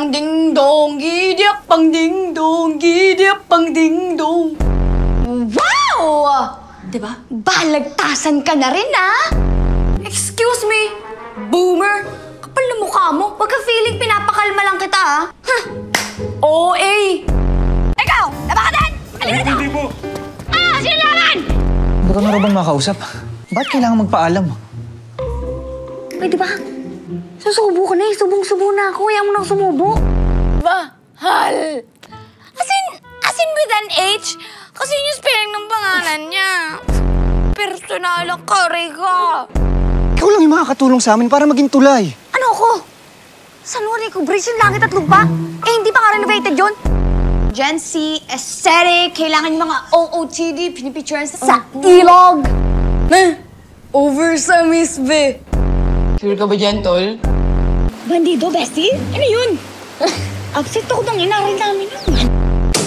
pang ding dong, gidiyak pang ding dong, gidiyak pang ding dong. Wow! Diba? Balagtasan ka na rin, ah! Excuse me, boomer. Kapal na mukha mo. Wag ka feeling pinapakalma lang kita, ah. Huh. OA! Ikaw! Tama ka din! Halika dito! Hindi po! Ah! Sino naman? Hindi ka na rin bang makausap? Ba't kailangan magpaalam? Pwede ba? Susubo ka na eh. Subong-subo na ako. Ayaw mo nang sumubo. Bahal! As in with an H? Kasi yung spelling ng pangalan niya. Personal ang karega. Ikaw lang yung makakatulong sa amin para maging tulay. Ano ako? San Juanico Bridge yung langit at lupa? Eh, hindi pa nga renovated yun? Gen Z, aesthetic, kailangan yung mga OOTD, pinipicturean sa ilog! Over sa Miss B. Sure ka ba dyan, tol? Bandido, bestie? Ano yun? Upset ako bang inaral namin yun.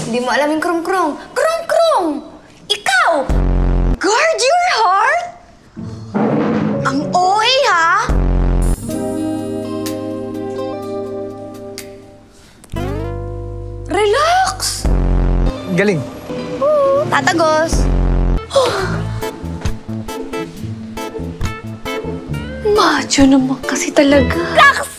Hindi mo alam yung krong-krong. Krong-krong! Ikaw! Guard your heart? Ang OA, ha? Relax! Galing. Tatagos. Macho naman kasi talaga. Relax!